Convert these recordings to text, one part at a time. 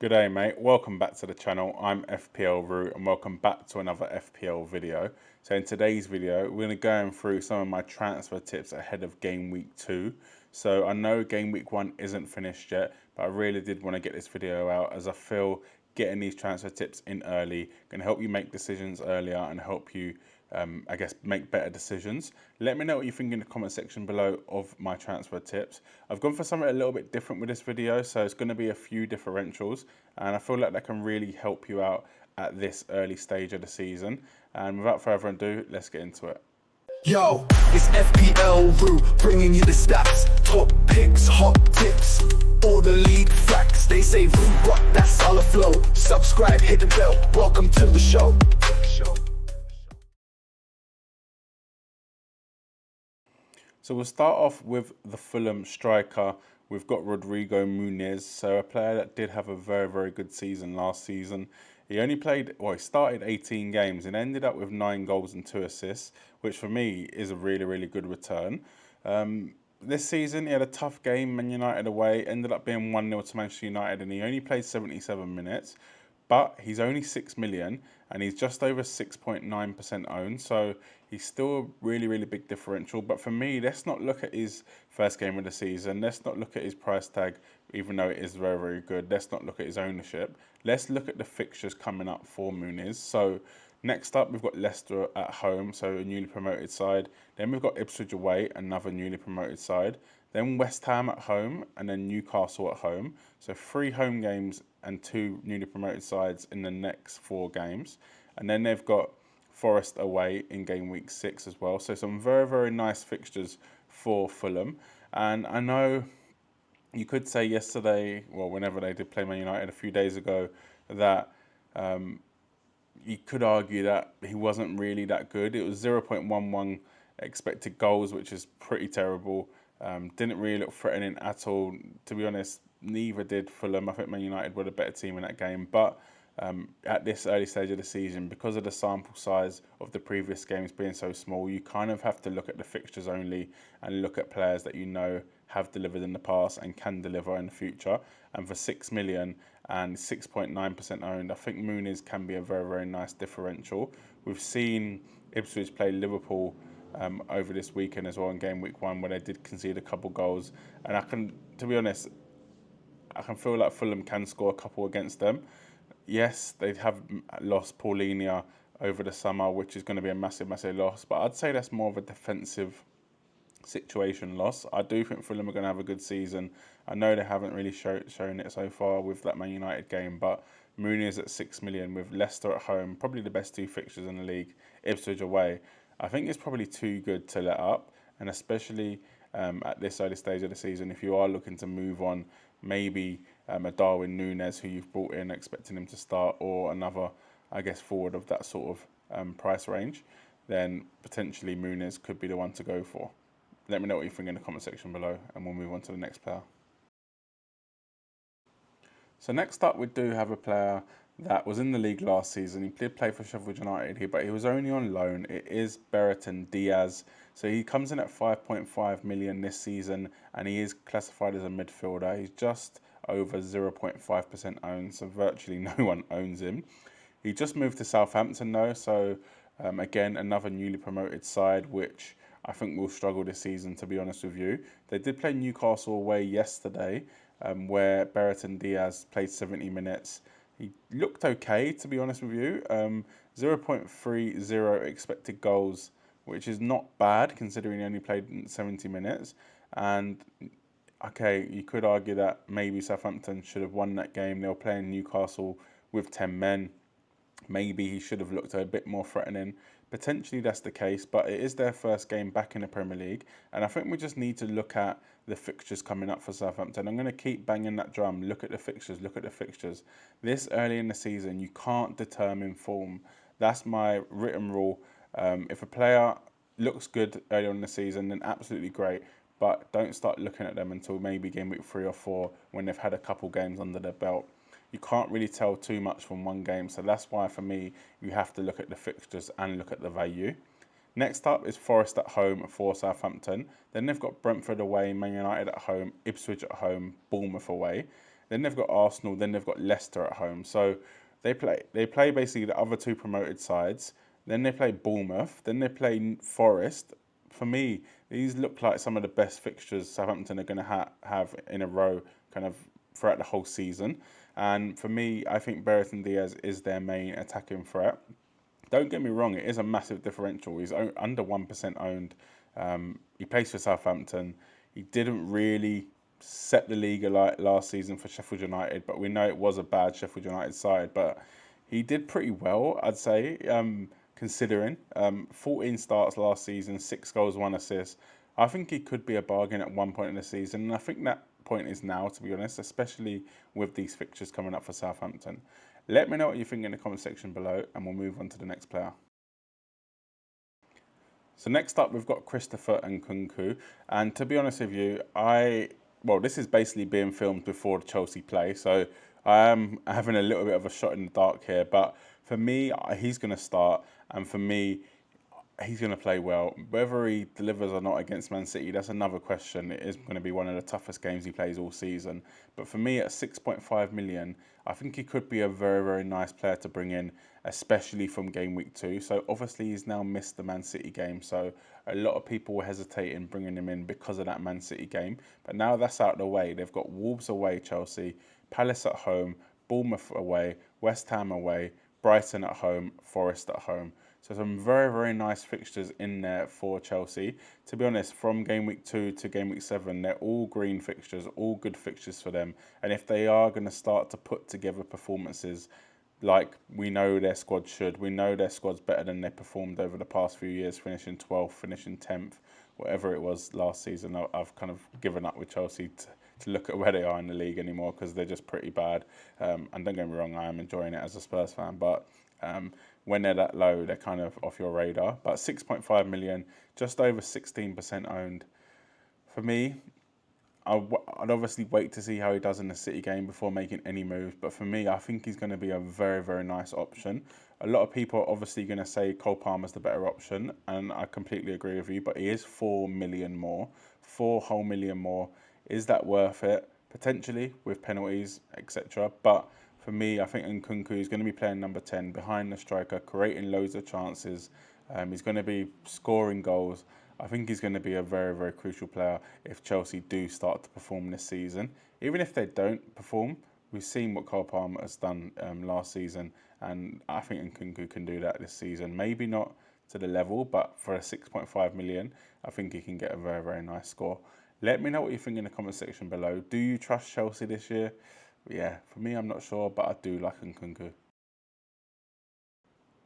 Good day, mate. Welcome back to the channel. I'm FPL Root and welcome back to another FPL video. So in today's video, we're going to go through some of my transfer tips ahead of game week 2. So I know game week 1 isn't finished yet, but I really did want to get this video out as I feel getting these transfer tips in early can help you make decisions earlier and help you I guess make better decisions. Let me know what you think in the comment section below of my transfer tips. I've gone for something a little bit different with this video, so it's going to be a few differentials, and I feel like that can really help you out at this early stage of the season. And without further ado, let's get into it. Yo, it's FPL Root, bringing you the stats, top picks, hot tips, all the league facts. They say Root rock, that's all the flow. Subscribe, hit the bell, welcome to the show. So we'll start off with the Fulham striker. We've got Rodrigo Muniz, so a player that did have a very good season last season. He only played, well, he started 18 games and ended up with 9 goals and 2 assists, which for me is a really good return. This season, he had a tough game, Man United away, ended up being 1-0 to Manchester United, and he only played 77 minutes. But he's only 6 million and he's just over 6.9% owned. So he's still a really big differential. But for me, let's not look at his first game of the season. Let's not look at his price tag, even though it is very good. Let's not look at his ownership. Let's look at the fixtures coming up for Muniz. So next up, we've got Leicester at home, so a newly promoted side. Then we've got Ipswich away, another newly promoted side. Then West Ham at home, and then Newcastle at home. So 3 home games and 2 newly promoted sides in the next 4 games. And then they've got Forest away in game week 6 as well. So some very nice fixtures for Fulham. And I know you could say yesterday, well, whenever they did play Man United a few days ago, that you could argue that he wasn't really that good. It was 0.11 expected goals, which is pretty terrible. Didn't really look threatening at all. To be honest, neither did Fulham. I think Man United were the better team in that game. But at this early stage of the season, because of the sample size of the previous games being so small, you kind of have to look at the fixtures only and look at players that you know have delivered in the past and can deliver in the future. And for 6 million and 6.9% owned, I think Muniz can be a very nice differential. We've seen Ipswich play Liverpool over this weekend as well in game week 1, where they did concede a couple goals, and to be honest, I can feel like Fulham can score a couple against them. Yes, they have lost Paulinia over the summer, which is going to be a massive loss, but I'd say that's more of a defensive situation loss. I do think Fulham are going to have a good season. I know they haven't really shown it so far with that Man United game, but Muniz at 6 million with Leicester at home, probably the best 2 fixtures in the league, Ipswich away. I think it's probably too good to let up, and especially at this early stage of the season, if you are looking to move on, maybe a Darwin Núñez who you've brought in expecting him to start, or another, I guess, forward of that sort of price range, then potentially Muniz could be the one to go for. Let me know what you think in the comment section below, and we'll move on to the next player. So next up, we do have a player that was in the league last season. He did play for Sheffield United here, but he was only on loan. It is Brereton Diaz. So he comes in at 5.5 million this season, and he is classified as a midfielder. He's just over 0.5% owned, so virtually no one owns him. He just moved to Southampton though, so again, another newly promoted side, which I think will struggle this season, to be honest with you. They did play Newcastle away yesterday, where Brereton Diaz played 70 minutes. He looked okay, to be honest with you. 0.30 expected goals, which is not bad considering he only played 70 minutes. And okay, you could argue that maybe Southampton should have won that game. They were playing Newcastle with 10 men. Maybe he should have looked a bit more threatening. Potentially that's the case, but it is their first game back in the Premier League, and I think we just need to look at the fixtures coming up for Southampton. I'm going to keep banging that drum. Look at the fixtures, look at the fixtures. This early in the season, you can't determine form. That's my written rule. If a player looks good early on in the season, then absolutely great, but don't start looking at them until maybe game week 3 or 4 when they've had a couple games under their belt. You can't really tell too much from one game, so that's why for me you have to look at the fixtures and look at the value. Next up is Forest at home for Southampton. Then they've got Brentford away, Man United at home, Ipswich at home, Bournemouth away. Then they've got Arsenal. Then they've got Leicester at home. So they play basically the other two promoted sides. Then they play Bournemouth. Then they play Forest. For me, these look like some of the best fixtures Southampton are going to have in a row, kind of throughout the whole season. And for me, I think Brereton Diaz is their main attacking threat. Don't get me wrong, it is a massive differential. He's under 1% owned. He plays for Southampton. He didn't really set the league alight last season for Sheffield United, but we know it was a bad Sheffield United side. But he did pretty well, I'd say, considering 14 starts last season, 6 goals, 1 assist. I think he could be a bargain at one point in the season, and I think that point is now, to be honest, especially with these fixtures coming up for Southampton. Let me know what you think in the comment section below, and we'll move on to the next player. So next up, we've got Christopher Nkunku, and to be honest with you, this is basically being filmed before the Chelsea play, so I am having a little bit of a shot in the dark here. But for me, he's going to start, and for me, he's going to play well. Whether he delivers or not against Man City, that's another question. It is going to be one of the toughest games he plays all season. But for me, at 6.5 million, I think he could be a very, very nice player to bring in, especially from game week 2. So obviously, he's now missed the Man City game. So a lot of people were hesitating bringing him in because of that Man City game. But now that's out of the way. They've got Wolves away, Chelsea, Palace at home, Bournemouth away, West Ham away, Brighton at home, Forest at home. So some very, very nice fixtures in there for Chelsea. To be honest, from game week 2 to game week 7, they're all green fixtures, all good fixtures for them. And if they are going to start to put together performances like we know their squad should, we know their squad's better than they performed over the past few years, finishing 12th, finishing 10th, whatever it was last season. I've kind of given up with Chelsea to look at where they are in the league anymore because they're just pretty bad. And don't get me wrong, I am enjoying it as a Spurs fan, but when they're that low, they're kind of off your radar. But 6.5 million, just over 16% owned. For me, I'd obviously wait to see how he does in the City game before making any moves. But for me, I think he's going to be a very, very nice option. A lot of people are obviously going to say Cole Palmer's the better option, and I completely agree with you. But he is 4 million more, 4 whole million more. Is that worth it? Potentially with penalties, etc. But for me, I think Nkunku is going to be playing number 10 behind the striker, creating loads of chances. He's going to be scoring goals. I think he's going to be a very, very crucial player if Chelsea do start to perform this season. Even if they don't perform, we've seen what Cole Palmer has done last season, and I think Nkunku can do that this season. Maybe not to the level, but for a 6.5 million, I think he can get a very, very nice score. Let me know what you think in the comment section below. Do you trust Chelsea this year? Yeah, for me, I'm not sure, but I do like Nkunku.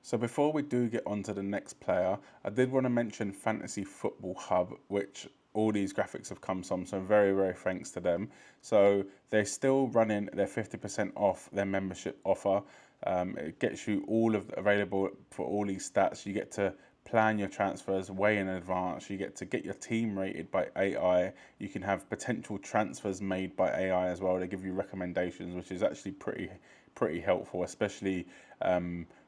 So before we do get on to the next player, I did want to mention Fantasy Football Hub, which all these graphics have come from, so very, very thanks to them. So they're still running their 50% off their membership offer. It gets you all of available for all these stats. You get to plan your transfers way in advance. You get to get your team rated by AI. You can have potential transfers made by AI as well. They give you recommendations, which is actually pretty helpful, especially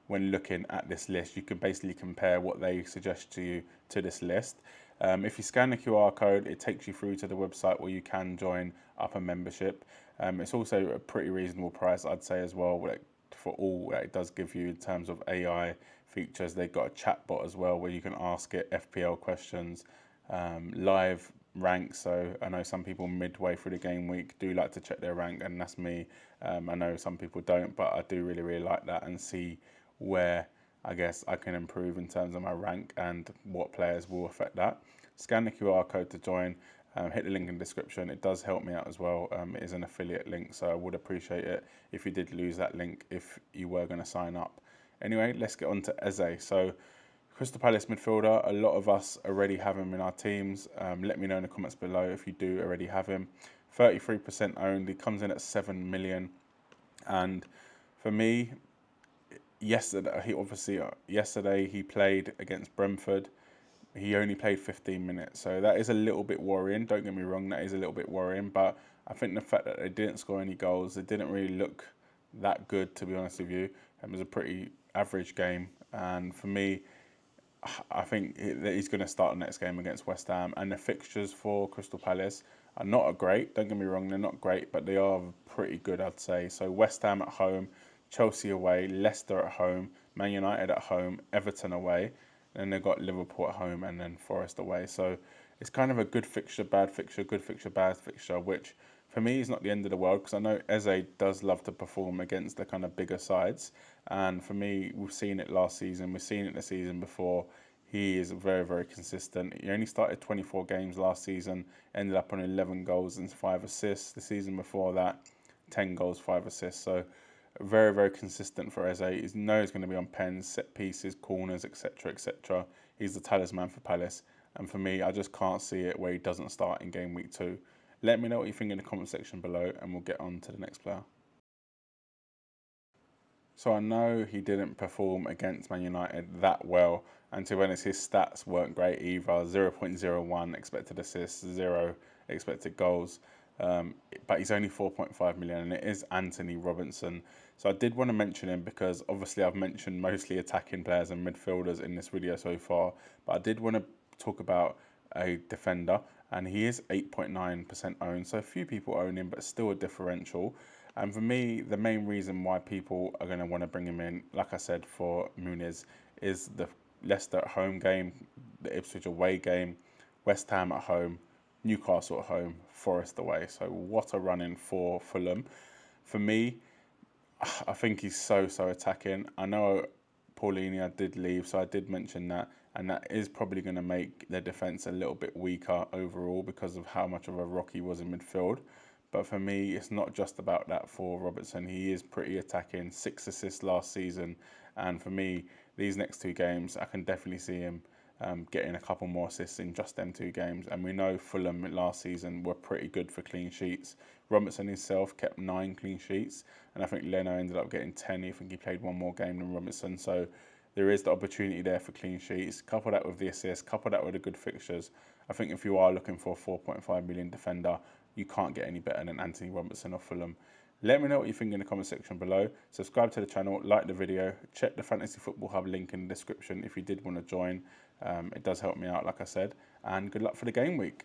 when looking at this list. You can basically compare what they suggest to you to this list. If you scan the QR code, it takes you through to the website where you can join up a membership. It's also a pretty reasonable price, I'd say, as well, for all that it does give you in terms of AI features. They've got a chat bot as well where you can ask it FPL questions, live rank. So I know some people midway through the game week do like to check their rank, and that's me. I know some people don't, but I do really, really like that and see where I guess I can improve in terms of my rank and what players will affect that. Scan the QR code to join. Hit the link in the description. It does help me out as well. It is an affiliate link, so I would appreciate it if you did lose that link if you were going to sign up. Anyway, let's get on to Eze. So, Crystal Palace midfielder, a lot of us already have him in our teams. Let me know in the comments below if you do already have him. 33% owned. He comes in at 7 million. And for me, yesterday he played against Brentford. He only played 15 minutes, so that is a little bit worrying. Don't get me wrong, that is a little bit worrying, but I think the fact that they didn't score any goals, they didn't really look that good, to be honest with you. It was a pretty average game, and for me, I think that he's going to start the next game against West Ham, and the fixtures for Crystal Palace are not great. Don't get me wrong, they're not great, but they are pretty good, I'd say. So West Ham at home, Chelsea away, Leicester at home, Man United at home, Everton away. Then they've got Liverpool at home and then Forest away. So it's kind of a good fixture, bad fixture, good fixture, bad fixture, which for me is not the end of the world because I know Eze does love to perform against the kind of bigger sides. And for me, we've seen it last season, we've seen it the season before. He is very, very consistent. He only started 24 games last season, ended up on 11 goals and 5 assists. The season before that, 10 goals, 5 assists. So very, very consistent for Eze. He knows he's going to be on pens, set pieces, corners, etc., etc. He's the talisman for Palace. And for me, I just can't see it where he doesn't start in game week 2. Let me know what you think in the comment section below, and we'll get on to the next player. So I know he didn't perform against Man United that well, and to be honest, his stats weren't great either. 0.01 expected assists, 0 expected goals, but he's only 4.5 million, and it is Anthony Robinson. So I did want to mention him because obviously I've mentioned mostly attacking players and midfielders in this video so far, but I did want to talk about a defender, and he is 8.9% owned, so a few people own him, but still a differential. And for me, the main reason why people are going to want to bring him in, like I said, for Muniz, is the Leicester at home game, the Ipswich away game, West Ham at home, Newcastle at home, Forest away. So what a run-in for Fulham. For me, I think he's so attacking. I know Paulinho did leave, so I did mention that, and that is probably going to make their defence a little bit weaker overall because of how much of a rock he was in midfield. But for me, it's not just about that for Robertson. He is pretty attacking, 6 assists last season. And for me, these next 2 games, I can definitely see him getting a couple more assists in just them 2 games. And we know Fulham last season were pretty good for clean sheets. Robertson himself kept 9 clean sheets. And I think Leno ended up getting 10. I think he played 1 more game than Robertson. So there is the opportunity there for clean sheets. Couple that with the assists, couple that with the good fixtures. I think if you are looking for a 4.5 million defender, you can't get any better than Anthony Robertson or Fulham. Let me know what you think in the comment section below. Subscribe to the channel, like the video, check the Fantasy Football Hub link in the description if you did want to join. It does help me out, like I said. And good luck for the game week.